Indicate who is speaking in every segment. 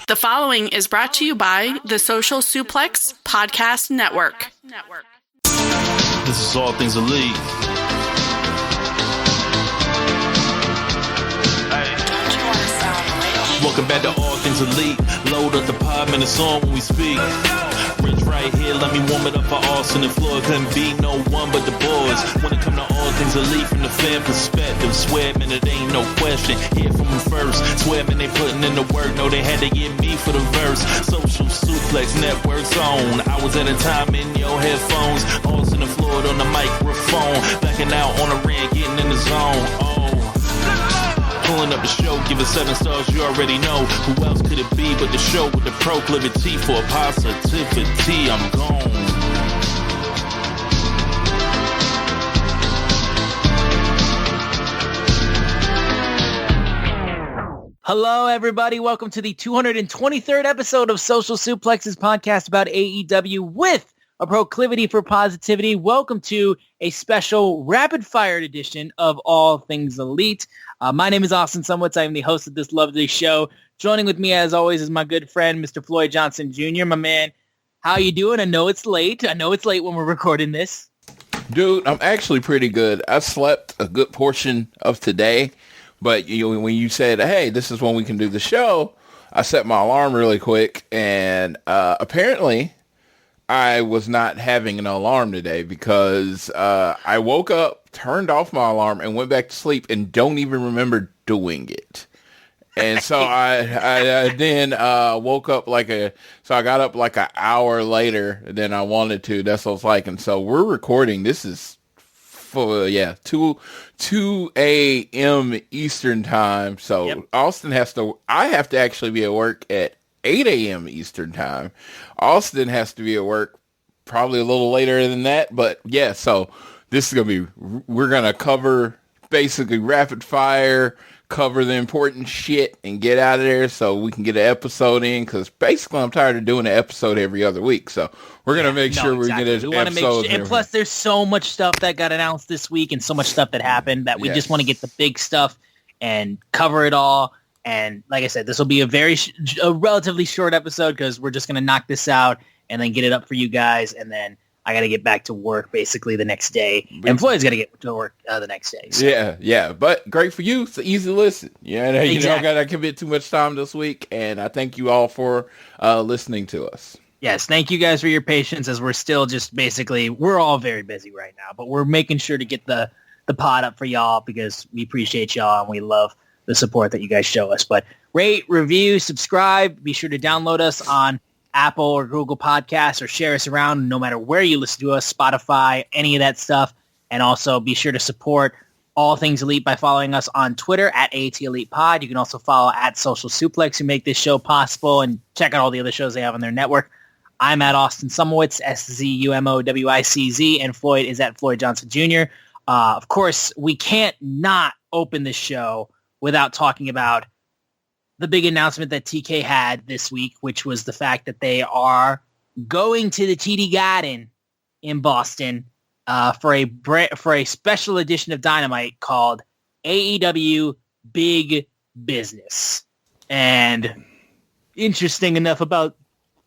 Speaker 1: The following is brought to you by the Social Suplex Podcast Network.
Speaker 2: This is All Things Elite. Welcome back to All Things Elite. Load up the pod, man, it's on when we speak. Rich right here, let me warm it up for Austin and Floyd. Couldn't be no one but the boys. When it come to All Things Elite from the fan perspective, swear, man, it ain't no question. Hear from them first. Swear, man, they putting in the work. No, they had to get me for the verse. Social Suplex Network's on. I was at a time in your headphones. Austin and Floyd on the microphone. Backing out on the ring, getting in the zone. Pulling up the show, give it 7 stars, you already know. Who else could it be but the show with the proclivity for positivity? I'm gone.
Speaker 3: Hello, everybody. Welcome to the 223rd episode of Social Suplex's podcast about AEW with a proclivity for positivity. Welcome to a special rapid-fire edition of All Things Elite. My name is Austin Sumwitz. I am the host of this lovely show. Joining with me, as always, is my good friend, Mr. Floyd Johnson Jr. My man, how you doing? I know it's late. When we're recording this.
Speaker 4: Dude, I'm actually pretty good. I slept a good portion of today, but when you said, hey, this is when we can do the show, I set my alarm really quick, and apparently I was not having an alarm today because I woke up, turned off my alarm, and went back to sleep and don't even remember doing it. And so I then woke up I got up like an hour later than I wanted to. That's what it's like. And so we're recording. This is for 2 a.m. Eastern time. So yep. I have to actually be at work at 8 a.m. Eastern time. Austin has to be at work probably a little later than that. But yeah, so this is going to be, we're going to cover basically rapid fire, cover the important shit and get out of there so we can get an episode in, because basically I'm tired of doing an episode every other week. So we're going to make sure exactly. We get an episode.
Speaker 3: And plus there's so much stuff that got announced this week and so much stuff that happened that we just want to get the big stuff and cover it all. And like I said, this will be a relatively short episode because we're just going to knock this out and then get it up for you guys. And then I got to get back to work basically the next day. And Floyd's got to get to work the next day. So.
Speaker 4: Yeah. But great for you. It's an easy listen. You don't got to commit too much time this week. And I thank you all for listening to us.
Speaker 3: Yes. Thank you guys for your patience as we're still just basically, we're all very busy right now. But we're making sure to get the pod up for y'all because we appreciate y'all and we love the support that you guys show us. But rate, review, subscribe. Be sure to download us on Apple or Google Podcasts or share us around no matter where you listen to us, Spotify, any of that stuff. And also be sure to support All Things Elite by following us on Twitter at AT Elite Pod. You can also follow at Social Suplex who make this show possible, and check out all the other shows they have on their network. I'm at Austin Sumowitz, SZUMOWICZ, and Floyd is at Floyd Johnson Jr. Of course, we can't not open this show without talking about the big announcement that TK had this week, which was the fact that they are going to the TD Garden in Boston for a special edition of Dynamite called AEW Big Business. And interesting enough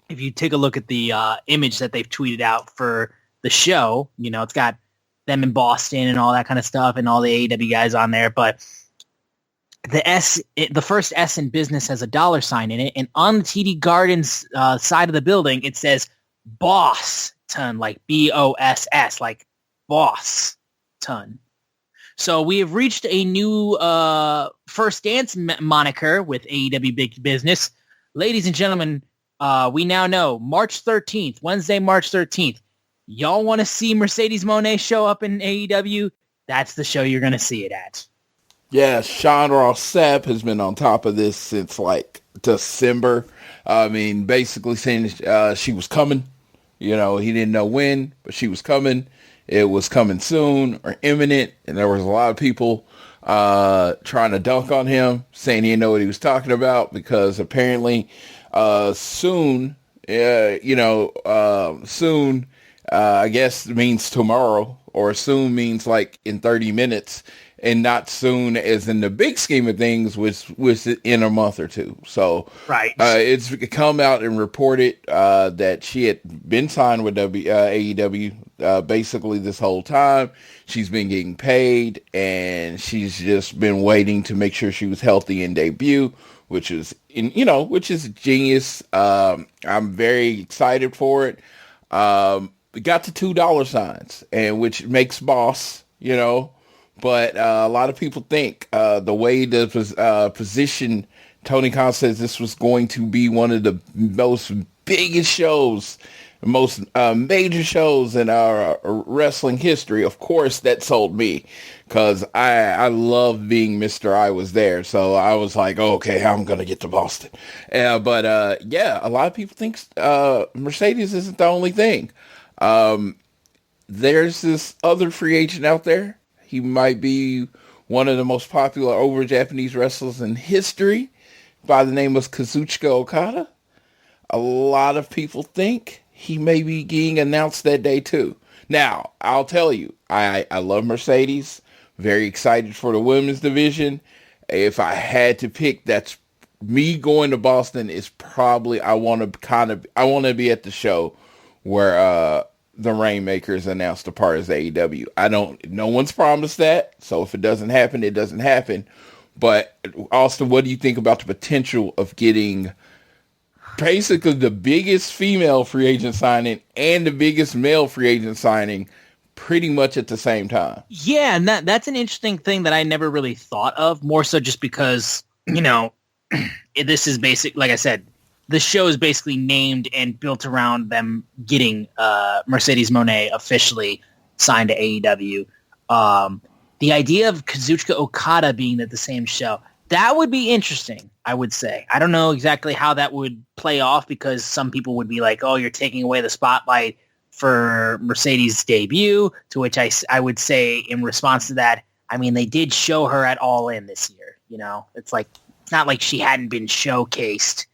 Speaker 3: if you take a look at the image that they've tweeted out for the show, it's got them in Boston and all that kind of stuff and all the AEW guys on there, but the first S in business has a $sign in it, and on the TD Garden's side of the building, it says Boss Ton, like BOSS, like Boss Ton. So we have reached a new first dance moniker with AEW Big Business. Ladies and gentlemen, we now know Wednesday, March 13th. Y'all want to see Mercedes Moné show up in AEW? That's the show you're going to see it at.
Speaker 4: Yeah, Sean Ross Sapp has been on top of this since like December. I mean, basically saying she was coming. He didn't know when, but she was coming. It was coming soon or imminent, and there was a lot of people trying to dunk on him, saying he didn't know what he was talking about because apparently soon, I guess means tomorrow, or soon means like in 30 minutes. and not soon as in the big scheme of things, which was in a month or two. So
Speaker 3: Right.
Speaker 4: It's come out and reported that she had been signed with AEW basically this whole time. She's been getting paid, and she's just been waiting to make sure she was healthy in debut, which is which is genius. I'm very excited for it. We got the $2 signs, and which makes boss, but a lot of people think the way the position, Tony Khan says this was going to be one of the most biggest shows, most major shows in our wrestling history. Of course, that sold me because I love being Mr. I Was There. So I was like, okay, I'm going to get to Boston. But a lot of people think Mercedes isn't the only thing. There's this other free agent out there. He might be one of the most popular over Japanese wrestlers in history by the name of Kazuchika Okada. A lot of people think he may be getting announced that day too. Now, I'll tell you, I love Mercedes. Very excited for the women's division. If I had to pick, that's me going to Boston is probably, I want to be at the show where, the Rainmakers announced a part as AEW. No one's promised that. So if it doesn't happen, it doesn't happen. But Austin, what do you think about the potential of getting basically the biggest female free agent signing and the biggest male free agent signing pretty much at the same time?
Speaker 3: Yeah, and that's an interesting thing that I never really thought of, more so just because, this is basic, like I said, the show is basically named and built around them getting Mercedes Moné officially signed to AEW. The idea of Kazuchika Okada being at the same show, that would be interesting, I would say. I don't know exactly how that would play off because some people would be like, oh, you're taking away the spotlight for Mercedes' debut, to which I would say in response to that, I mean, they did show her at All In this year. It's not like she hadn't been showcased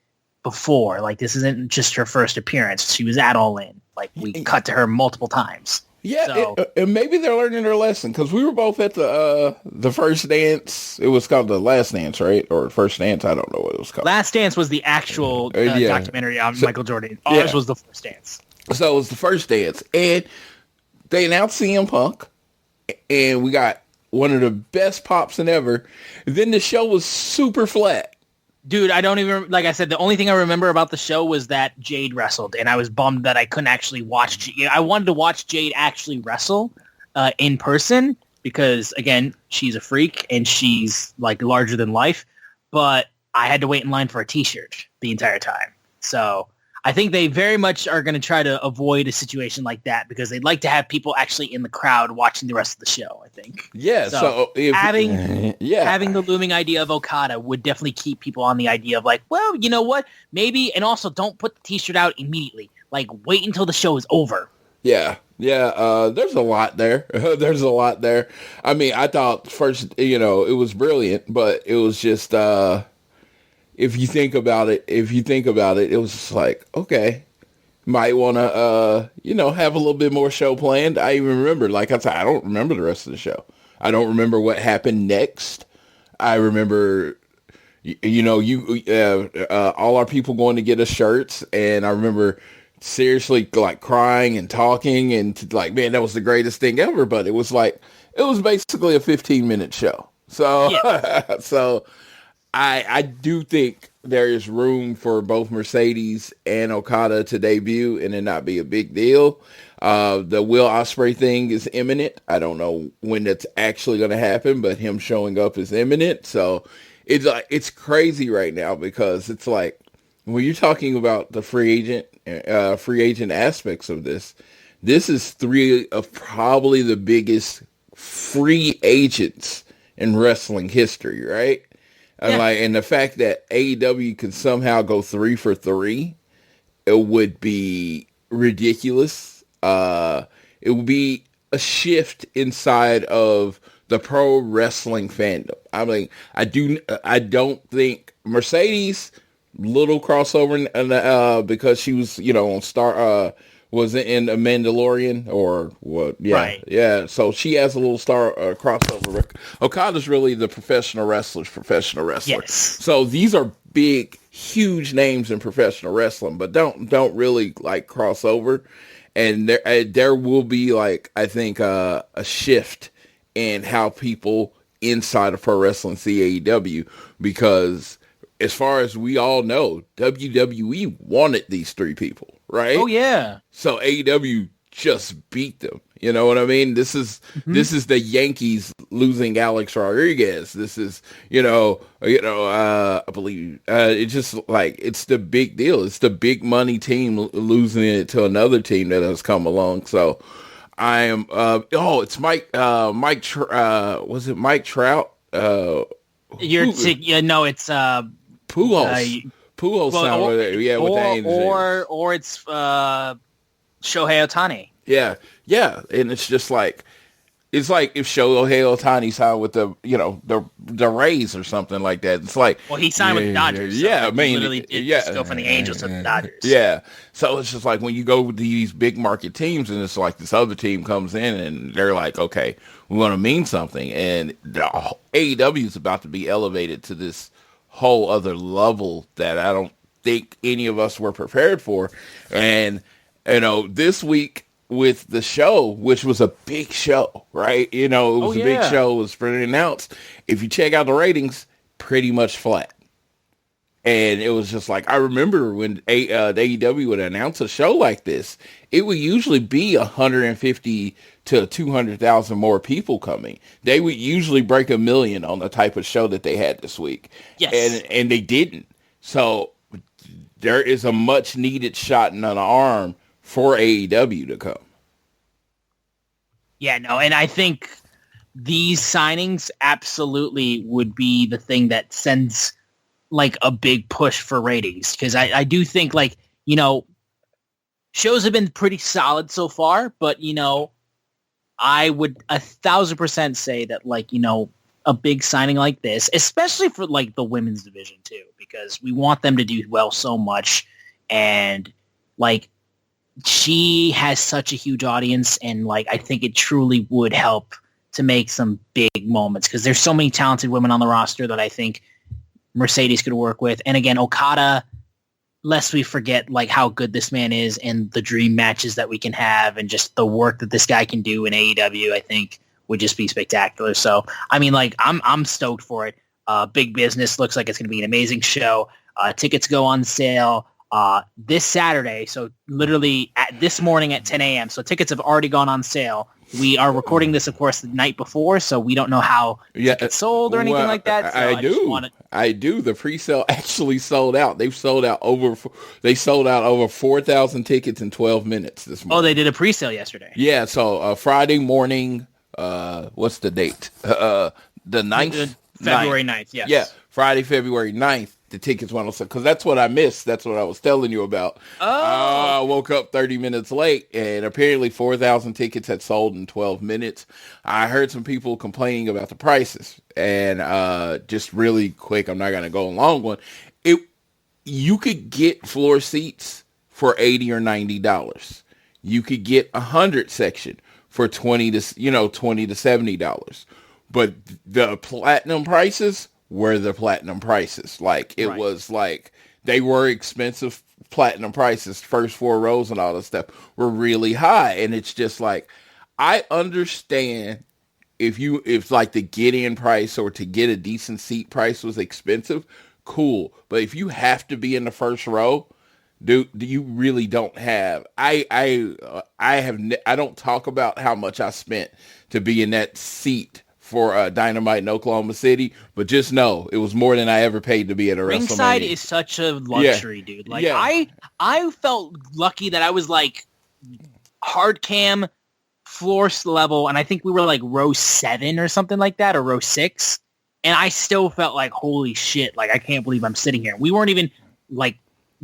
Speaker 3: before. Like, this isn't just her first appearance. She was at All In. Like, we cut to her multiple times.
Speaker 4: Yeah,
Speaker 3: so,
Speaker 4: and maybe they're learning their lesson because we were both at the first dance. It was called the Last Dance, right? Or First Dance. I don't know what it was called.
Speaker 3: Last Dance was the actual documentary on Michael Jordan. Ours was the First Dance.
Speaker 4: So it was the First Dance, and they announced CM Punk, and we got one of the best pops in ever. Then the show was super flat.
Speaker 3: Dude, I don't even, like I said, the only thing I remember about the show was that Jade wrestled, and I was bummed that I couldn't actually watch. I wanted to watch Jade actually wrestle in person because, again, she's a freak and she's like larger than life, but I had to wait in line for a t-shirt the entire time. So I think they very much are going to try to avoid a situation like that because they'd like to have people actually in the crowd watching the rest of the show, I think.
Speaker 4: Yeah, so
Speaker 3: having the looming idea of Okada would definitely keep people on the idea of like, well, you know what? Maybe, and also don't put the t-shirt out immediately. Like, wait until the show is over.
Speaker 4: Yeah, there's a lot there. There's a lot there. I mean, I thought first, it was brilliant, but it was just... If you think about it, it was just like, okay, might want to, have a little bit more show planned. I even remember, like I said, I don't remember the rest of the show. I don't remember what happened next. I remember, all our people going to get us shirts. And I remember seriously like crying and talking and like, man, that was the greatest thing ever. But it was basically a 15-minute show. So, yeah. So I do think there is room for both Mercedes and Okada to debut and it not be a big deal. The Will Ospreay thing is imminent. I don't know when that's actually going to happen, but him showing up is imminent. So it's crazy right now because it's like when you're talking about the free agent aspects of this is three of probably the biggest free agents in wrestling history, right? And the fact that AEW can somehow go 3 for 3, it would be ridiculous. It would be a shift inside of the pro wrestling fandom. I mean, I don't think Mercedes little crossover because she was, on Star was in a Mandalorian or what? Yeah,
Speaker 3: Right.
Speaker 4: yeah. So she has a little star crossover. Okada's really the professional wrestler.
Speaker 3: Yes.
Speaker 4: So these are big, huge names in professional wrestling, but don't really like cross over. And there will be like, I think a shift in how people inside of pro wrestling see AEW, because as far as we all know, WWE wanted these three people, right?
Speaker 3: Oh yeah.
Speaker 4: So AEW just beat them. You know what I mean? This is the Yankees losing Alex Rodriguez. This is, I believe it's just like, it's the big deal. It's the big money team losing it to another team that has come along. So I am, it's Mike, was it Mike Trout?
Speaker 3: It's
Speaker 4: Pujols. Pujols with the Angels.
Speaker 3: Or it's Shohei Ohtani.
Speaker 4: Yeah, and it's just like, it's like if Shohei Ohtani signed with the Rays or something like that. It's like,
Speaker 3: well, he signed with the Dodgers.
Speaker 4: Yeah,
Speaker 3: so
Speaker 4: I mean,
Speaker 3: literally did just go from the Angels to the Dodgers.
Speaker 4: Yeah, so it's just like when you go with these big market teams, and it's like this other team comes in and they're like, okay, we want to mean something, and AEW is about to be elevated to this whole other level that I don't think any of us were prepared for, and this week with the show, which was a big show, right? It was a big show. It was pretty announced. If you check out the ratings, pretty much flat. And it was just like, I remember when the AEW would announce a show like this, it would usually be 150 to 200,000 more people coming. They would usually break 1 million on the type of show that they had this week.
Speaker 3: Yes.
Speaker 4: And they didn't. So there is a much needed shot in an arm for AEW to come.
Speaker 3: Yeah, no, and I think these signings absolutely would be the thing that sends like a big push for ratings, because I do think shows have been pretty solid so far, but I would 1,000% say that a big signing like this, especially for like the women's division too, because we want them to do well so much, and she has such a huge audience, and I think it truly would help to make some big moments, because there's so many talented women on the roster that I think Mercedes could work with. And again, Okada, lest we forget how good this man is and the dream matches that we can have and just the work that this guy can do in AEW, I think would just be spectacular. So, I mean, I'm stoked for it. Big Business looks like it's going to be an amazing show. Tickets go on sale this Saturday, so literally this morning at 10 a.m. So tickets have already gone on sale. We are recording this, of course, the night before, so we don't know how tickets sold or anything like that. So
Speaker 4: I do. The pre-sale actually sold out. They sold out over 4,000 tickets in 12 minutes this morning.
Speaker 3: Oh, they did a pre-sale yesterday.
Speaker 4: Yeah, so Friday morning, what's the date? The 9th?
Speaker 3: February 9th, yes.
Speaker 4: Yeah, Friday, February 9th. The tickets went on sale, because that's what I missed. That's what I was telling you about. I woke up 30 minutes late, and apparently 4,000 tickets had sold in 12 minutes. I heard some people complaining about the prices, and just really quick, I'm not going to go a long one. You could get floor seats for $80 or $90. You could get 100 section for $20 to $70. But the platinum prices were the platinum prices. Was they were expensive platinum prices. First 4 rows and all that stuff were really high. And it's just I understand if the get-in price or to get a decent seat price was expensive, cool. But if you have to be in the first row, dude, you really don't have. I don't talk about how much I spent to be in that seat for Dynamite in Oklahoma City, but just know it was more than I ever paid to be at a WrestleMania.
Speaker 3: Ringside is such a luxury, dude. I felt lucky that I was hard cam floor level, and I think we were row 7 or something like that, or row 6, and I still felt holy shit, I can't believe I'm sitting here. We weren't even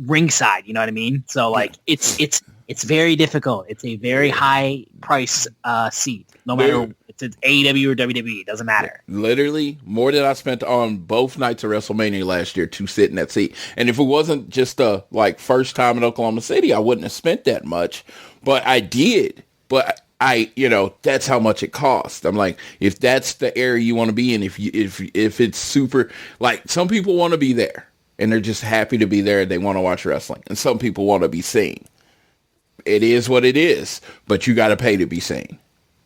Speaker 3: ringside, you know what I mean? So it's very difficult. It's a very high price seat, no matter if it's AEW or WWE. It doesn't matter.
Speaker 4: Literally more than I spent on both nights of WrestleMania last year to sit in that seat. And if it wasn't just a first time in Oklahoma City, I wouldn't have spent that much. but I did. But that's how much it cost. I'm like, if that's the area you want to be in, if it's super, like some people want to be there and they're just happy to be there and they want to watch wrestling, and some people want to be seen. It is what it is, but you got to pay to be seen.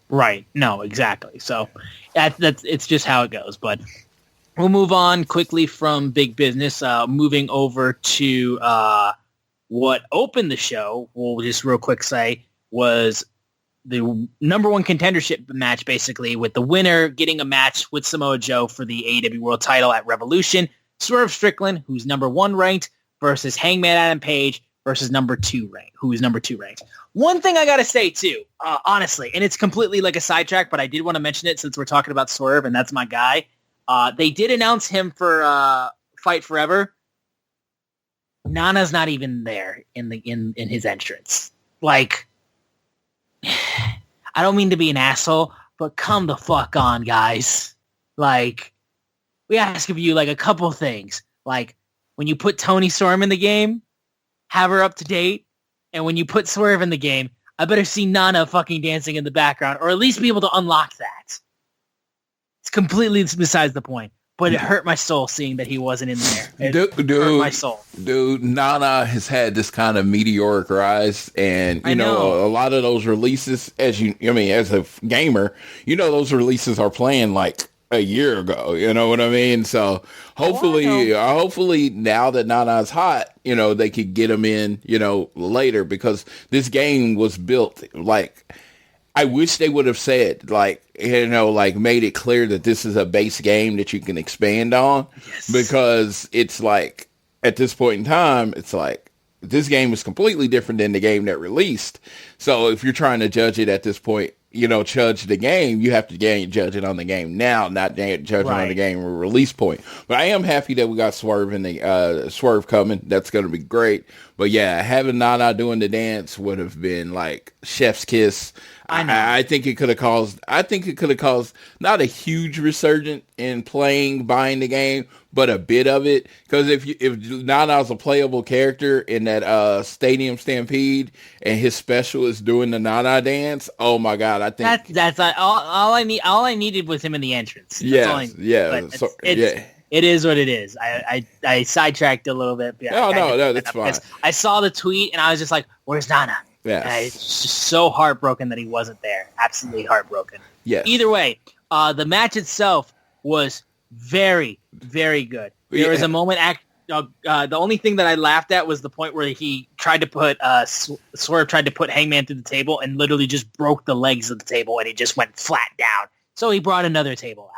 Speaker 3: Right. No, exactly. So that's it's just how it goes. But we'll move on quickly from big business, moving over to what opened the show. We'll just real quick say was the number one contendership match, basically, with the winner getting a match with Samoa Joe for the AEW World title at Revolution. Swerve Strickland, who's number 1 ranked, versus Hangman Adam Page versus number 2 ranked, who is number 2 ranked. One thing I got to say, too, honestly, and it's completely like a sidetrack, but I did want to mention it since we're talking about Swerve, and that's my guy. They did announce him for Fight Forever. Nana's not even there in his entrance. Like, I don't mean to be an asshole, but come the fuck on, guys. Like, we ask of you, like, a couple things. Like, when you put Toni Storm in the game, have her up to date. And when you put Swerve in the game, I better see Nana fucking dancing in the background, or at least be able to unlock that. It's completely besides the point. But it hurt my soul seeing that he wasn't in there. It hurt my soul.
Speaker 4: Dude, Nana has had this kind of meteoric rise, and you know a lot of those releases, as a gamer, those releases are playing like a year ago. You know what I mean? So hopefully now that Nana's hot, they could get him in, later, because this game was built like. I wish they would have said, like, made it clear that this is a base game that you can expand on. Yes. Because it's like, at this point in time, it's like, this game is completely different than the game that released. So if you're trying to judge it at this point, judge the game, you have to judge it on the game now, not judge it on the game release point. But I am happy that we got Swerve in the Swerve coming. That's going to be great. But yeah, having Nana doing the dance would have been like chef's kiss. I think it could have caused not a huge resurgence in buying the game, but a bit of it. Because if Nana's a playable character in that Stadium Stampede and his special is doing the Nana dance, oh my God, I think
Speaker 3: that's all I need. All I needed was him in the entrance. It is what it is. I sidetracked a little bit.
Speaker 4: Yeah, no, that's fine.
Speaker 3: I saw the tweet and I was just like, "Where's Nana?"
Speaker 4: Yeah,
Speaker 3: and I was just so heartbroken that he wasn't there. Absolutely heartbroken.
Speaker 4: Yes.
Speaker 3: Either way, the match itself was very, very good. There was a moment. The only thing that I laughed at was the point where he tried to put Swerve tried to put Hangman through the table and literally just broke the legs of the table and he just went flat down. So he brought another table out.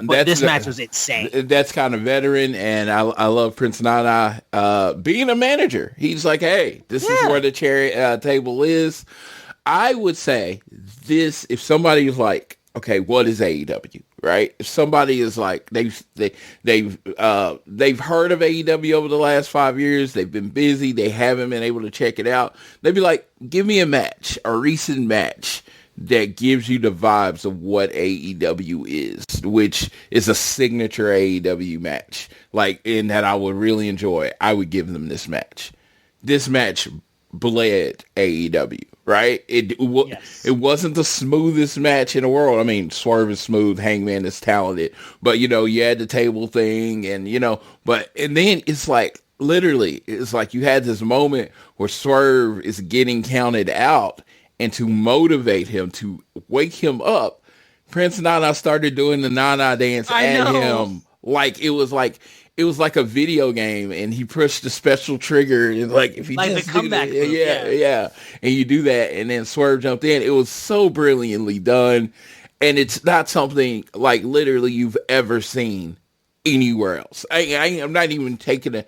Speaker 3: But this match was insane.
Speaker 4: That's kind of veteran, and I love Prince Nana being a manager. He's like, hey, this is where the table is. I would say this, if somebody is like, okay, what is AEW, right? If somebody is like, they've heard of AEW over the last 5 years, they've been busy, they haven't been able to check it out, they'd be like, give me a recent match that gives you the vibes of what AEW is, which is a signature AEW match, like, in that I would really enjoy. I would give them this match. This match bled AEW, right? It wasn't the smoothest match in the world. I mean, Swerve is smooth, Hangman is talented, but you had the table thing, and and then it's like, literally, it's like you had this moment where Swerve is getting counted out, and to motivate him, to wake him up, Prince Nana started doing the Nana dance at him. Like it was like a video game, and he pushed the special trigger, and like if he
Speaker 3: like
Speaker 4: just
Speaker 3: the comeback
Speaker 4: move, yeah, and you do that, and then Swerve jumped in. It was so brilliantly done, and it's not something like literally you've ever seen anywhere else. I'm not even taking a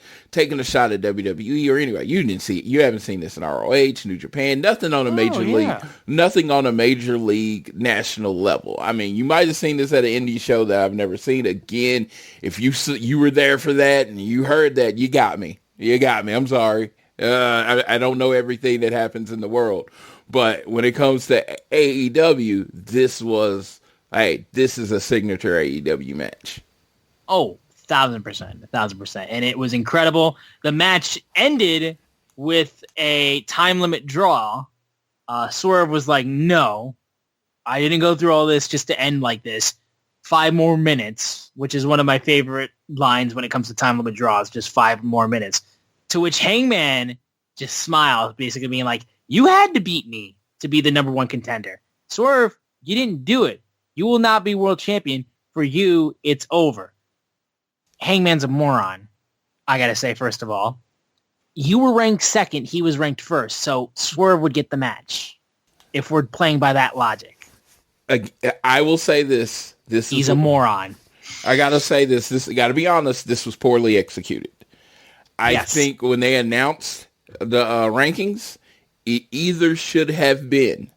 Speaker 4: shot at WWE or anywhere. You didn't see it. You haven't seen this in ROH, New Japan, nothing on a major league national level. I mean, you might have seen this at an indie show that I've never seen. Again, if you were there for that and you heard that, you got me. I'm sorry. I don't know everything that happens in the world, but when it comes to AEW, this is a signature AEW match.
Speaker 3: Oh, 1,000%. And it was incredible. The match ended with a time limit draw Swerve was like, no, I didn't go through all this just to end like this. 5 more minutes, which is one of my favorite lines when it comes to time limit draws, just 5 more minutes. To which Hangman just smiles, basically being like, you had to beat me to be the number 1 contender. Swerve, you didn't do it. You will not be world champion. For you, it's over. Hangman's a moron, I gotta say, first of all. You were ranked 2nd. He was ranked 1st. So Swerve would get the match if we're playing by that logic.
Speaker 4: I will say this.
Speaker 3: He's a moron.
Speaker 4: I gotta say this. Gotta be honest. This was poorly executed. I think when they announced the rankings, it either should have been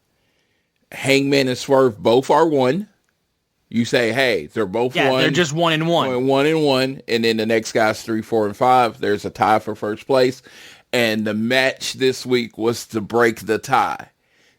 Speaker 4: Hangman and Swerve both are 1. You say, hey, they're both 1.
Speaker 3: They're just 1 and 1.
Speaker 4: 1 and 1, and then the next guy's 3, 4, and 5. There's a tie for first place, and the match this week was to break the tie.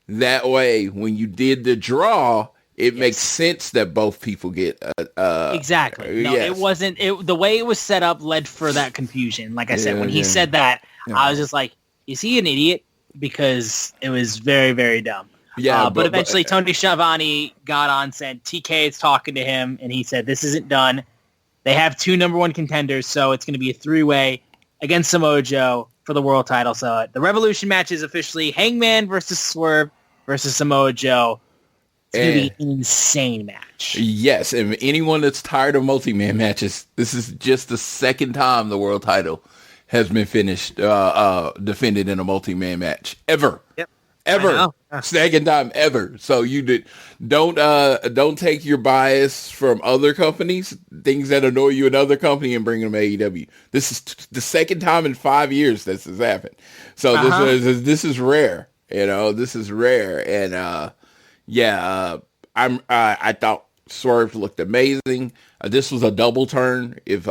Speaker 4: That way, when you did the draw, it makes sense that both people get
Speaker 3: exactly. No, it wasn't. The way it was set up led for that confusion. Like I said, when he said that, I was just like, is he an idiot? Because it was very, very dumb.
Speaker 4: Yeah,
Speaker 3: but eventually Tony Schiavone got on, said TK is talking to him, and he said, this isn't done. They have 2 number 1 contenders, so it's going to be a 3-way against Samoa Joe for the world title. So the Revolution match is officially Hangman versus Swerve versus Samoa Joe. It's going to be an insane match.
Speaker 4: Yes, and anyone that's tired of multi-man matches, this is just the 2nd time the world title has been defended in a multi-man match. Ever.
Speaker 3: Yep.
Speaker 4: Ever. 2nd time ever. So don't take your bias from other companies, things that annoy you in other company, and bring them to AEW. This is the 2nd time in 5 years this has happened. So this is rare. This is rare. And I thought Swerve looked amazing. This was a double turn. If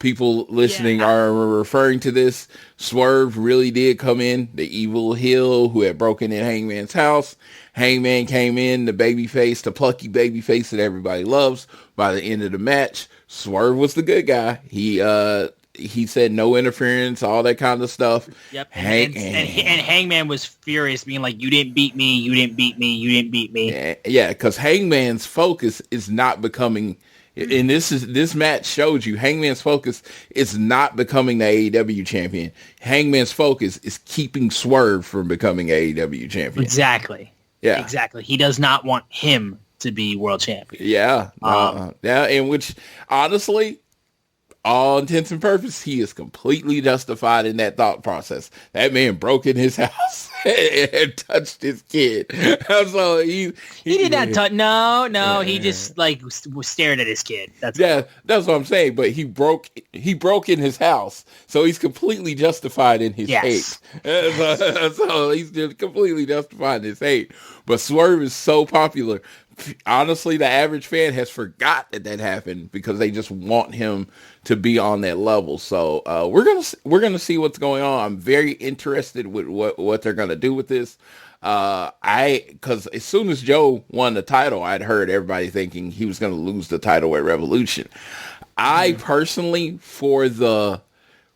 Speaker 4: people listening are referring to this, Swerve really did come in, the evil heel who had broken in Hangman's house. Hangman came in, the babyface, the plucky babyface that everybody loves. By the end of the match, Swerve was the good guy. He said no interference, all that kind of stuff.
Speaker 3: Yep. And Hangman was furious, being like, you didn't beat me, you didn't beat me, you didn't beat me.
Speaker 4: Yeah, because Hangman's focus is not becoming... And this match showed you Hangman's focus is not becoming the AEW champion. Hangman's focus is keeping Swerve from becoming AEW champion.
Speaker 3: Exactly.
Speaker 4: Yeah.
Speaker 3: Exactly. He does not want him to be world champion.
Speaker 4: Yeah. In which, honestly, all intents and purposes, he is completely justified in that thought process. That man broke in his house and touched his kid. So he
Speaker 3: did not touch. No. He just stared at his kid. That's
Speaker 4: what I'm saying. But he broke in his house, so he's completely justified in his hate. So he's just completely justified in his hate. But Swerve is so popular. Honestly, the average fan has forgot that happened because they just want him to be on that level. So we're gonna see what's going on. I'm very interested with what they're gonna do with this. Because as soon as Joe won the title, I'd heard everybody thinking he was gonna lose the title at Revolution. I personally, for the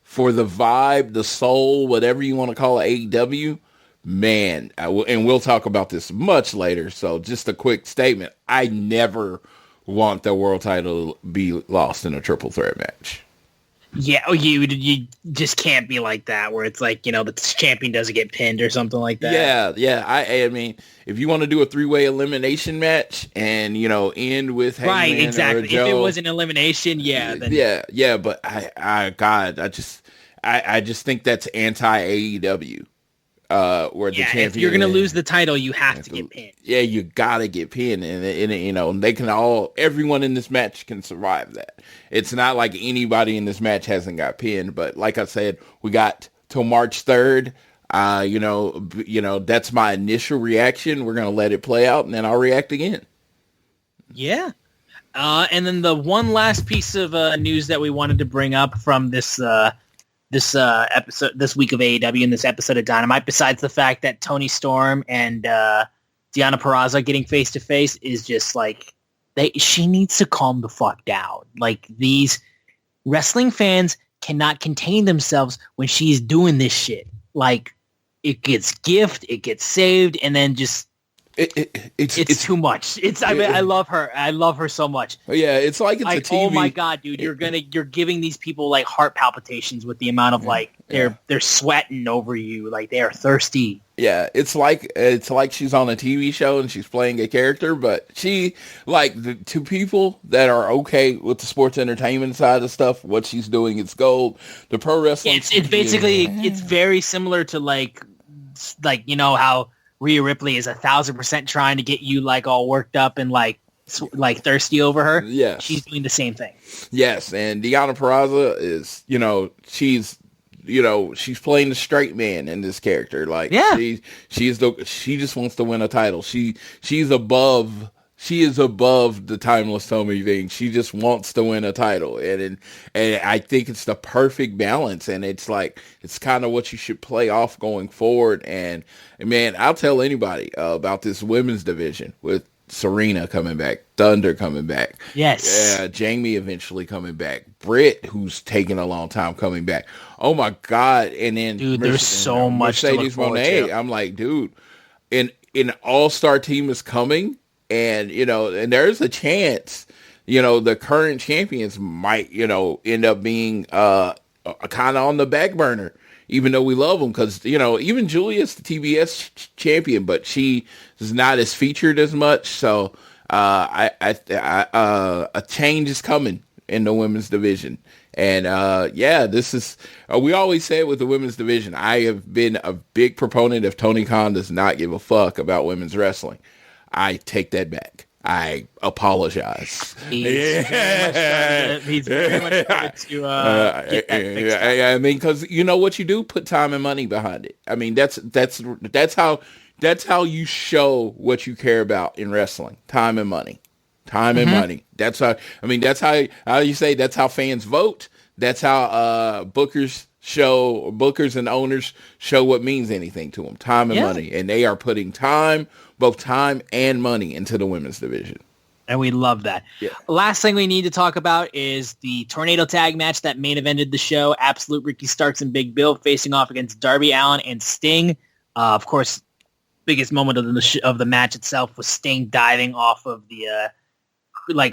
Speaker 4: vibe, the soul, whatever you want to call it, AEW. Man, and we'll talk about this much later. So just a quick statement. I never want the world title to be lost in a triple threat match.
Speaker 3: Yeah, you just can't be like that where it's like, the champion doesn't get pinned or something like that.
Speaker 4: Yeah. I mean, if you want to do a 3-way elimination match and, end with Hangman
Speaker 3: right, exactly.
Speaker 4: or Joe,
Speaker 3: if it was an elimination, then...
Speaker 4: Yeah, but I just think that's anti-AEW. Where the champion,
Speaker 3: if you're gonna lose the title, you have to get pinned.
Speaker 4: Yeah, you gotta get pinned, and they can everyone in this match can survive that. It's not like anybody in this match hasn't got pinned, but like I said, we got till March 3rd. That's my initial reaction. We're gonna let it play out, and then I'll react again. Yeah.
Speaker 3: And then the one last piece of news that we wanted to bring up from this episode, this week of AEW and this episode of Dynamite, besides the fact that Tony Storm and Deonna Purrazzo getting face to face, is just like she needs to calm the fuck down. Like, these wrestling fans cannot contain themselves when she's doing this shit. Like, it gets gift, it gets saved, and then just it's too much. I love her. I love her so much.
Speaker 4: Yeah, it's like it's a TV.
Speaker 3: Oh my god, dude! You're giving these people like heart palpitations with the amount of like they're sweating over you, like they are thirsty.
Speaker 4: Yeah, it's like she's on a TV show and she's playing a character, but she to people that are okay with the sports entertainment side of stuff, what she's doing, it's gold. The pro wrestling,
Speaker 3: it's basically it's very similar to like you know how Rhea Ripley is 1,000% trying to get you like all worked up and like thirsty over her.
Speaker 4: Yes.
Speaker 3: She's doing the same thing.
Speaker 4: Yes. And Deonna Purrazzo is, she's playing the straight man in this character. Like she just wants to win a title. She is above the timeless Tommy thing. She just wants to win a title. And I think it's the perfect balance. And it's like, it's kind of what you should play off going forward. And man, I'll tell anybody about this women's division with Serena coming back, Thunder coming back.
Speaker 3: Yes.
Speaker 4: Yeah, Jamie eventually coming back. Britt, who's taking a long time, coming back. Oh my God. And then
Speaker 3: dude, there's so much
Speaker 4: Mercedes Moné. I'm like, dude, an all-star team is coming. And, and there's a chance, the current champions might, end up being kind of on the back burner, even though we love them. Because, even Julia's the TBS champion, but she is not as featured as much. So a change is coming in the women's division. And, this is, we always say it with the women's division. I have been a big proponent if Tony Khan does not give a fuck about women's wrestling. I take that back. I apologize.
Speaker 3: He's very much trying to get that fixed up.
Speaker 4: I mean, because you know what you do? Put time and money behind it. I mean, that's how you show what you care about in wrestling. Time and money. Time and money. That's how you say that's how fans vote. That's how bookers and owners show what means anything to them. Time and money. And they are putting both time and money into the women's division.
Speaker 3: And we love that. Yeah. Last thing we need to talk about is the Tornado Tag match that main evented the show. Absolute Ricky Starks and Big Bill facing off against Darby Allin and Sting. Of course, biggest moment of the match itself was Sting diving off of the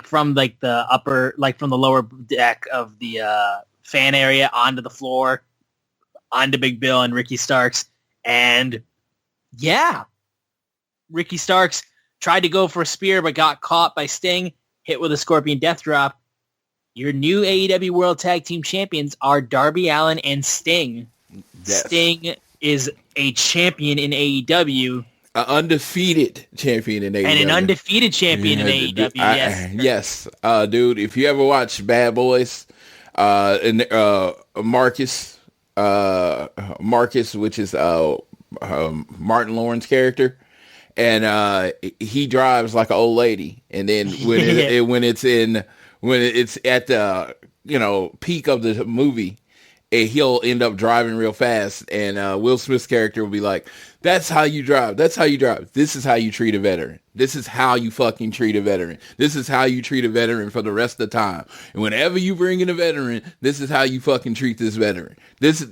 Speaker 3: from the lower deck of the fan area onto the floor, onto Big Bill and Ricky Starks. And Ricky Starks tried to go for a spear, but got caught by Sting, hit with a Scorpion Death Drop. Your new AEW World Tag Team Champions are Darby Allin and Sting. Yes. Sting is a champion in AEW.
Speaker 4: An undefeated champion in AEW.
Speaker 3: And an undefeated champion in AEW, yes.
Speaker 4: Yes. Dude, if you ever watch Bad Boys, and Marcus, which is Martin Lawrence's character, and he drives like an old lady, and then when it's at the peak of the movie, he'll end up driving real fast, and Will Smith's character will be like, "That's how you drive. That's how you drive. This is how you treat a veteran. This is how you fucking treat a veteran. This is how you treat a veteran for the rest of the time. And whenever you bring in a veteran, this is how you fucking treat this veteran. This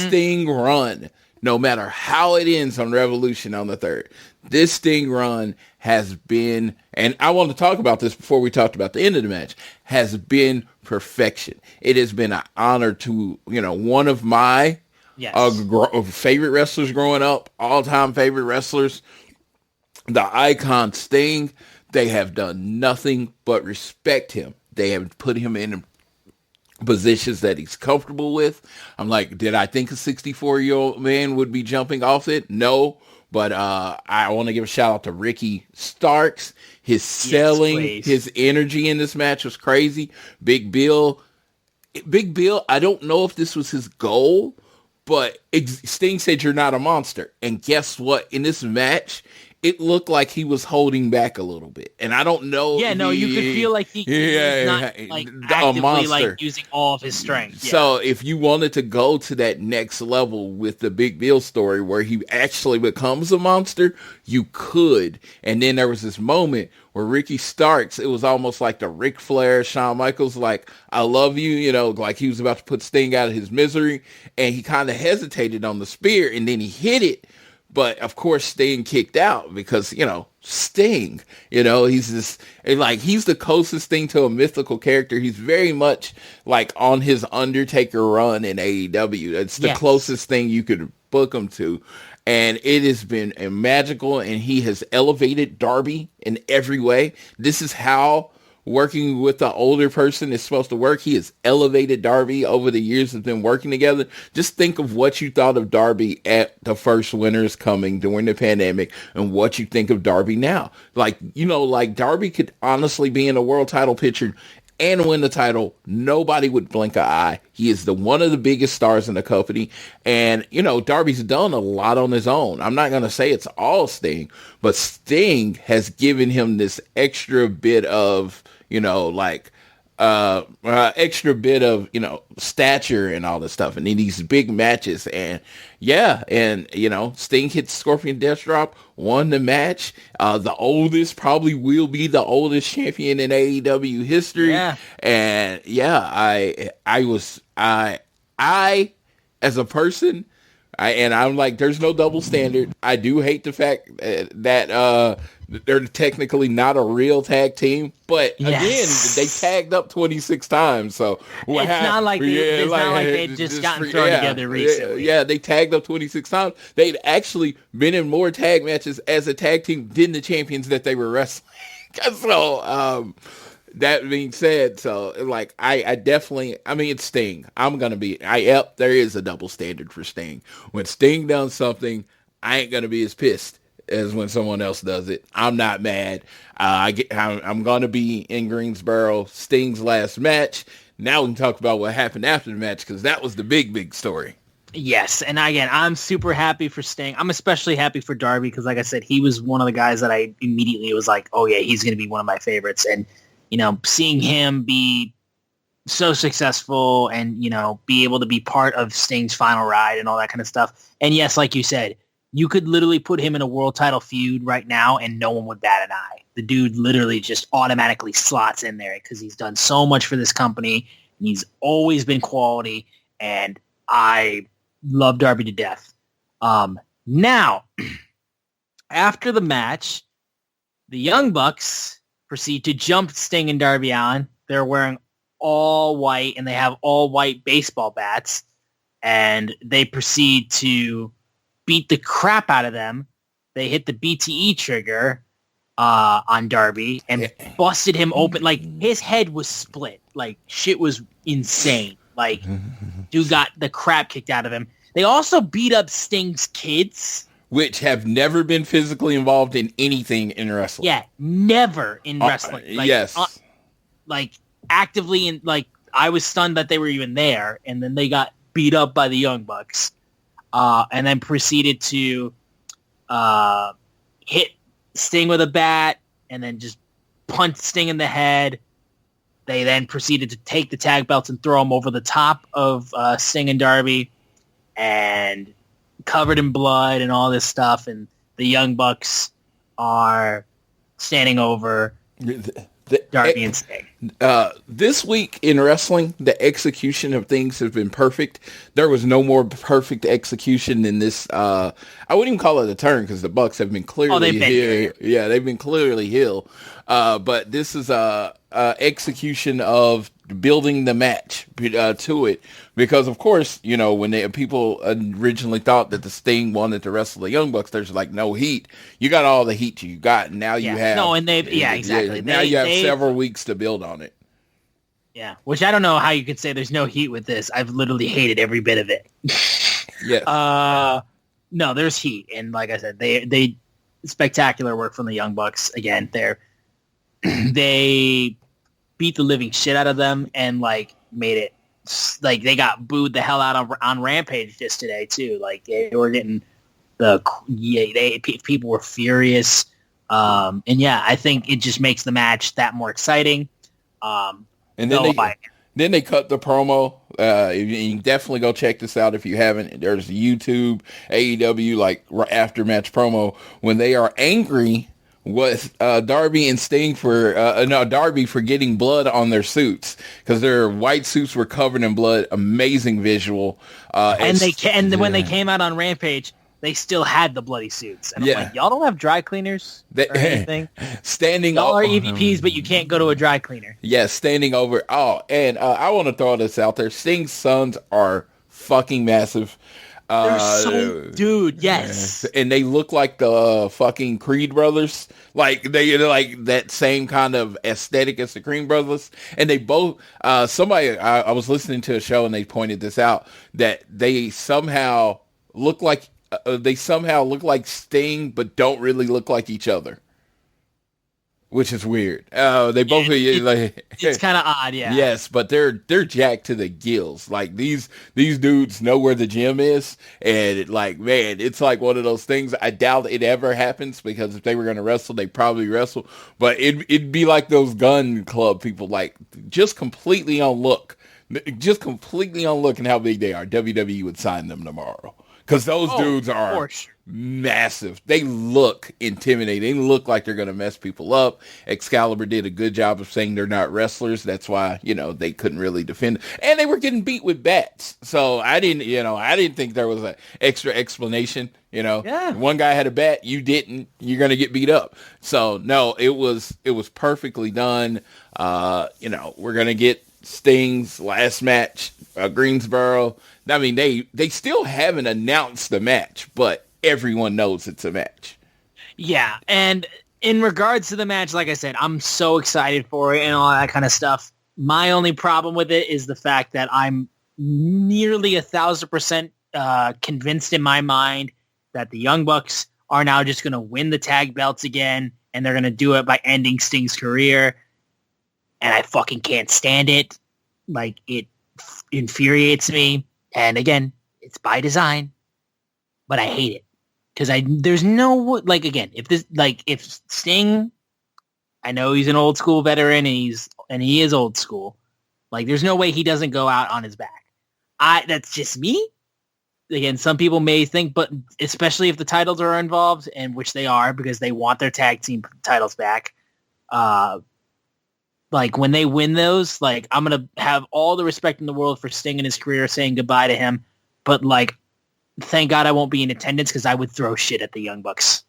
Speaker 4: Sting run, no matter how it ends on Revolution on the 3rd, this Sting run has been, and I want to talk about this before we talked about the end of the match, has been perfection. It has been an honor to, one of my favorite wrestlers growing up, all-time favorite wrestlers, the icon Sting. They have done nothing but respect him. They have put him in positions that he's comfortable with. I'm like, did I think a 64-year-old man would be jumping off it? No. But I want to give a shout out to Ricky Starks. His selling, his energy in this match was crazy. Big Bill, I don't know if this was his goal, but Sting said you're not a monster. And guess what? In this match, it looked like he was holding back a little bit. And I don't know.
Speaker 3: Yeah, no, you could feel like he's not like actively like using all of his strength.
Speaker 4: So if you wanted to go to that next level with the Big Bill story where he actually becomes a monster, you could. And then there was this moment where Ricky Starks, it was almost like the Ric Flair, Shawn Michaels, like, I love you, you know, like he was about to put Sting out of his misery. And he kind of hesitated on the spear and then he hit it. But of course, Sting kicked out because, you know, Sting, you know, he's the closest thing to a mythical character. He's very much like on his Undertaker run in AEW. It's the closest thing you could book him to. And it has been magical, and he has elevated Darby in every way. This is how working with the older person is supposed to work. He has elevated Darby over the years of them working together. Just think of what you thought of Darby at the first Winners Coming during the pandemic and what you think of Darby now. Like, you know, like Darby could honestly be in a world title picture and win the title. Nobody would blink an eye. He is one of the biggest stars in the company. And, you know, Darby's done a lot on his own. I'm not going to say it's all Sting, but Sting has given him this extra bit of, you know, like, extra bit of, you know, stature and all this stuff. And in these big matches. And yeah. And, you know, Sting hits Scorpion Death Drop, won the match. The oldest, probably will be the oldest champion in AEW history.
Speaker 3: Yeah.
Speaker 4: And yeah, I as a person, I'm like, there's no double standard. I do hate the fact that they're technically not a real tag team, but again, they tagged up 26 times. So
Speaker 3: it's not like they'd just gotten thrown together recently.
Speaker 4: Yeah, they tagged up 26 times. They'd actually been in more tag matches as a tag team than the champions that they were wrestling. So, that being said, so like I definitely, I mean, it's Sting. There is a double standard for Sting. When Sting does something, I ain't gonna be as pissed as when someone else does it. I'm not mad. I'm gonna be in Greensboro. Sting's last match. Now we can talk about what happened after the match, because that was the big story.
Speaker 3: Yes, and again, I'm super happy for Sting. I'm especially happy for Darby because, like I said, he was one of the guys that I immediately was like, oh yeah, he's going to be one of my favorites. And, you know, seeing him be so successful and, you know, be able to be part of Sting's final ride and all that kind of stuff. And yes, like you said, you could literally put him in a world title feud right now and no one would bat an eye. The dude literally just automatically slots in there because he's done so much for this company. And he's always been quality, and I love Darby to death. Now, after the match, the Young Bucks proceed to jump Sting and Darby on. They're wearing all white, and they have all white baseball bats, and they proceed to beat the crap out of them. They hit the BTE trigger on Darby and busted him open. Like, his head was split. Like, shit was insane. Like, dude got the crap kicked out of him. They also beat up Sting's kids,
Speaker 4: which have never been physically involved in anything in wrestling.
Speaker 3: Yeah, never in wrestling. Like,
Speaker 4: yes.
Speaker 3: Like, actively, in, like, I was stunned that they were even there, and then they got beat up by the Young Bucks, and then proceeded to hit Sting with a bat, and then just punch Sting in the head. They then proceeded to take the tag belts and throw them over the top of Sting and Darby, and covered in blood and all this stuff. And the Young Bucks are standing over Darby and Sting.
Speaker 4: This week in wrestling, the execution of things has been perfect. There was no more perfect execution than this. I wouldn't even call it a turn because the Bucks have been clearly heel. Yeah, they've been clearly heel. But this is a execution of building the match to it, because of course, you know, when people originally thought that the Sting wanted to wrestle the Young Bucks, there's like no heat. You got all the heat you got, and now you have
Speaker 3: exactly.
Speaker 4: Now you have several weeks to build on it.
Speaker 3: Yeah, which I don't know how you could say there's no heat with this. I've literally hated every bit of it.
Speaker 4: Yes.
Speaker 3: No, there's heat, and like I said, they spectacular work from the Young Bucks. Again, they beat the living shit out of them and like made it like they got booed the hell out of on Rampage just today too. Like they were getting People were furious. And yeah, I think it just makes the match that more exciting.
Speaker 4: And then they cut the promo. You can definitely go check this out if you haven't. There's YouTube AEW after match promo when they are angry with Darby and Sting Darby for getting blood on their suits because their white suits were covered in blood. Amazing visual.
Speaker 3: When they came out on Rampage, they still had the bloody suits. And I'm like, y'all don't have dry cleaners or anything? Y'all are EVPs, but you can't go to a dry cleaner.
Speaker 4: Yeah, standing over. Oh, and I want to throw this out there. Sting's sons are fucking massive.
Speaker 3: Dude, yes.
Speaker 4: And they look like the fucking Creed brothers. Like, they like that same kind of aesthetic as the Creed brothers. And they both, I was listening to a show and they pointed this out, that they somehow look like Sting, but don't really look like each other, which is weird. They both
Speaker 3: it's kind of odd, yeah.
Speaker 4: Yes, but they're jacked to the gills. Like these dudes know where the gym is, and it's like one of those things. I doubt it ever happens because if they were going to wrestle, they probably wrestle. But it'd be like those gun club people, like just completely on look and how big they are. WWE would sign them tomorrow. Because those dudes are massive. They look intimidating. They look like they're going to mess people up. Excalibur did a good job of saying they're not wrestlers. That's why, they couldn't really defend. And they were getting beat with bats. So I didn't think there was an extra explanation.
Speaker 3: Yeah.
Speaker 4: One guy had a bat, you didn't. You're going to get beat up. So no, it was perfectly done. We're going to get Sting's last match, Greensboro. I mean, they still haven't announced the match, but everyone knows it's a match.
Speaker 3: Yeah, and in regards to the match, like I said, I'm so excited for it and all that kind of stuff. My only problem with it is the fact that I'm nearly 1,000% convinced in my mind that the Young Bucks are now just going to win the tag belts again, and they're going to do it by ending Sting's career. And I fucking can't stand it. Like, it infuriates me. And again, it's by design, but I hate it because there's no, if Sting, I know he's an old school veteran and he is old school. Like, there's no way he doesn't go out on his back. That's just me. Again, some people may think, but especially if the titles are involved, and which they are because they want their tag team titles back. When they win those, I'm going to have all the respect in the world for Sting in his career, saying goodbye to him. But, thank God I won't be in attendance because I would throw shit at the Young Bucks.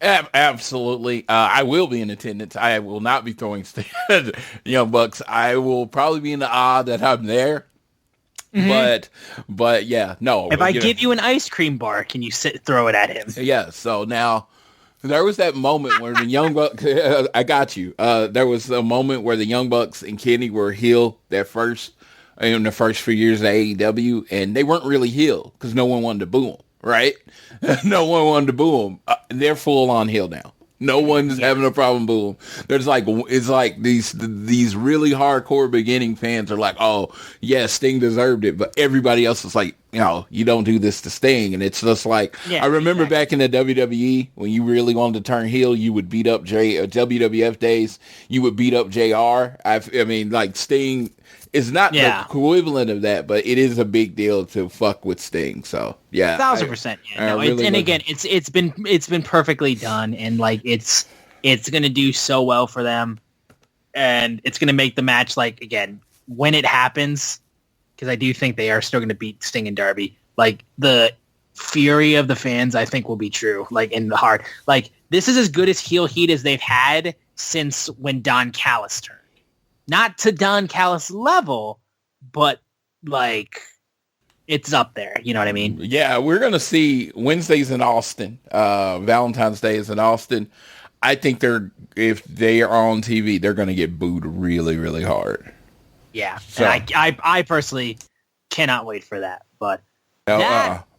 Speaker 4: Absolutely. I will be in attendance. I will not be throwing Sting at the Young Bucks. I will probably be in the awe that I'm there. Mm-hmm. But yeah, no.
Speaker 3: If I give you an ice cream bar, can you throw it at him?
Speaker 4: Yeah, so now... There was that moment where the Young Bucks, I got you. There was a moment where the Young Bucks and Kenny were heel in the first few years of AEW, and they weren't really heel because no one wanted to boo them, right? No one wanted to boo them. They're full on heel now. No one's having a problem booing. There's it's like these really hardcore beginning fans are like, oh, yeah, Sting deserved it. But everybody else is like, you don't do this to Sting. And it's just like, I remember back in the WWE, when you really wanted to turn heel, you would beat up WWF days. You would beat up JR. Sting is not the equivalent of that, but it is a big deal to fuck with Sting. So yeah,
Speaker 3: 1,000%. Yeah, it's been perfectly done, and it's gonna do so well for them, and it's gonna make the match again when it happens, because I do think they are still gonna beat Sting and Darby. The fury of the fans, I think, will be true. In the heart, this is as good as heel heat as they've had since when Don Callis turned. Not to Don Callis level, but it's up there. You know what I mean?
Speaker 4: Yeah, we're going to see Wednesdays in Austin. Valentine's Day is in Austin. I think if they are on TV, they're going to get booed really, really hard.
Speaker 3: Yeah. So, and I personally cannot wait for that. But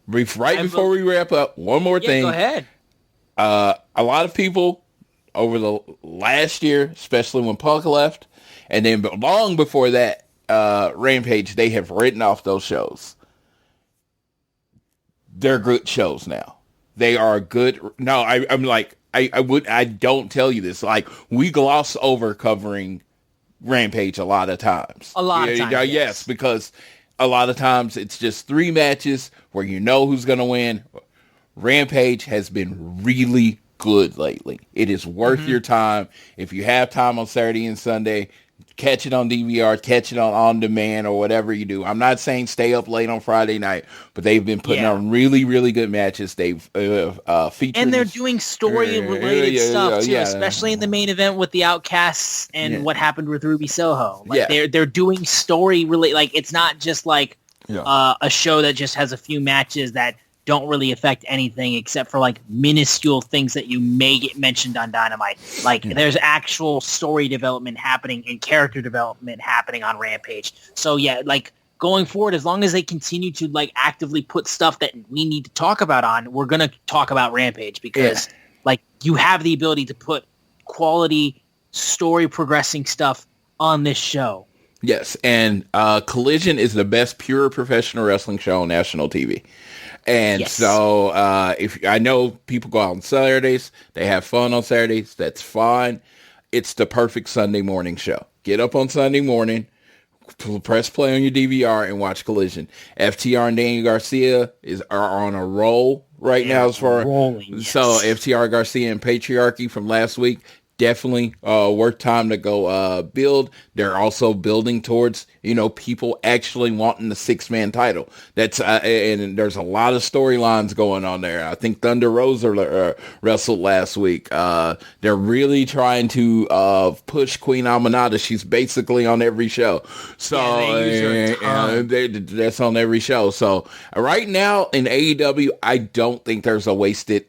Speaker 4: before we wrap up, one more thing.
Speaker 3: Go ahead.
Speaker 4: A lot of people over the last year, especially when Punk left, and then long before that, Rampage, they have written off those shows. they're good shows now. They are good. No, I'm like, I don't tell you this. Like, we gloss over covering Rampage a lot of times.
Speaker 3: A lot of times,
Speaker 4: yes, because a lot of times it's just 3 matches where you know who's going to win. Rampage has been really good lately. It is worth your time. If you have time on Saturday and Sunday, catch it on DVR, catch it on demand, or whatever you do. I'm not saying stay up late on Friday night, but they've been putting on really, really good matches. They've featured,
Speaker 3: and they're doing story-related stuff too, especially in the main event with the Outcasts and what happened with Ruby Soho. Like they're doing story-related. Like, it's not just like a show that just has a few matches that don't really affect anything except for like minuscule things that you may get mentioned on Dynamite. Like there's actual story development happening and character development happening on Rampage. So yeah, like going forward, as long as they continue to like actively put stuff that we need to talk about on, we're going to talk about Rampage because like you have the ability to put quality story progressing stuff on this show.
Speaker 4: Yes. And Collision is the best pure professional wrestling show on national TV. And so if I know people go out on Saturdays, they have fun on Saturdays. That's fine. It's the perfect Sunday morning show. Get up on Sunday morning, press play on your DVR, and watch Collision. FTR and Daniel Garcia are on a roll right now as far as so FTR Garcia and Patriarchy from last week. Definitely worth time to go build. They're also building towards, people actually wanting the 6-man title. That's and there's a lot of storylines going on there. I think Thunder Rosa wrestled last week. They're really trying to push Queen Aminata. She's basically on every show. So that's on every show. So right now in AEW, I don't think there's a wasted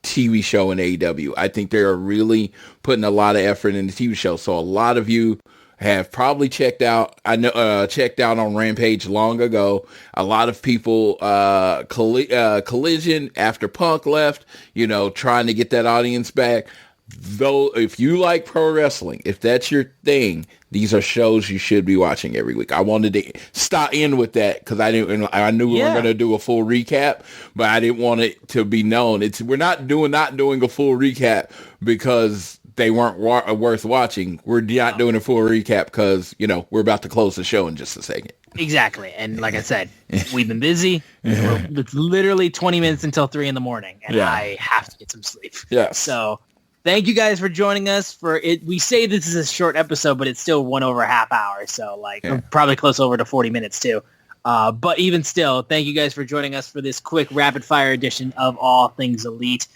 Speaker 4: TV show in AEW. I think they're really putting a lot of effort in the TV show. So a lot of you have probably checked out. I know checked out on Rampage long ago. A lot of people Collision after Punk left. Trying to get that audience back. Though, if you like pro wrestling, if that's your thing, these are shows you should be watching every week. I wanted to start in with that because I knew we weren't going to do a full recap, but I didn't want it to be known. We're not doing a full recap because they weren't worth watching. We're not doing a full recap because we're about to close the show in just a second.
Speaker 3: Exactly, and like I said, we've been busy. It's literally 20 minutes until 3 a.m, and I have to get some sleep.
Speaker 4: Yeah.
Speaker 3: So. Thank you guys for joining us for it. We say this is a short episode, but it's still one over a half hour. So probably close over to 40 minutes too. But even still, thank you guys for joining us for this quick rapid fire edition of All Things Elite.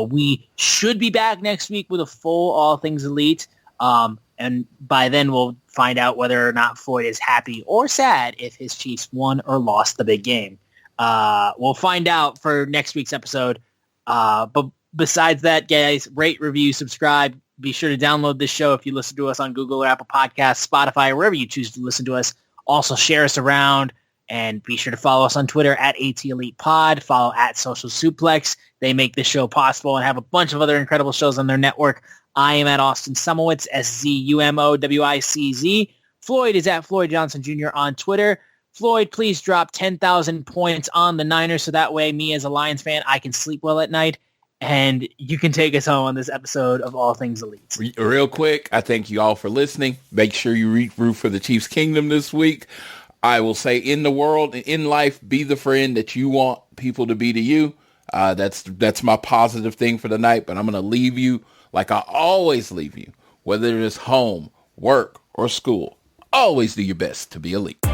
Speaker 3: We should be back next week with a full All Things Elite. And by then we'll find out whether or not Floyd is happy or sad if his Chiefs won or lost the big game. We'll find out for next week's episode. But besides that, guys, rate, review, subscribe. Be sure to download this show if you listen to us on Google or Apple Podcasts, Spotify, or wherever you choose to listen to us. Also, share us around, and be sure to follow us on Twitter at ATElitePod. Follow at Social Suplex. They make this show possible and have a bunch of other incredible shows on their network. I am at Austin Sumowitz, SZUMOWICZ. Floyd is at Floyd Johnson Jr. on Twitter. Floyd, please drop 10,000 points on the Niners so that way me as a Lions fan, I can sleep well at night. And you can take us home on this episode of All Things Elite.
Speaker 4: Real quick, I thank you all for listening. Make sure you root for the Chiefs Kingdom this week. I will say in the world, in life, be the friend that you want people to be to you. That's my positive thing for the night. But I'm going to leave you like I always leave you, whether it is home, work, or school. Always do your best to be elite.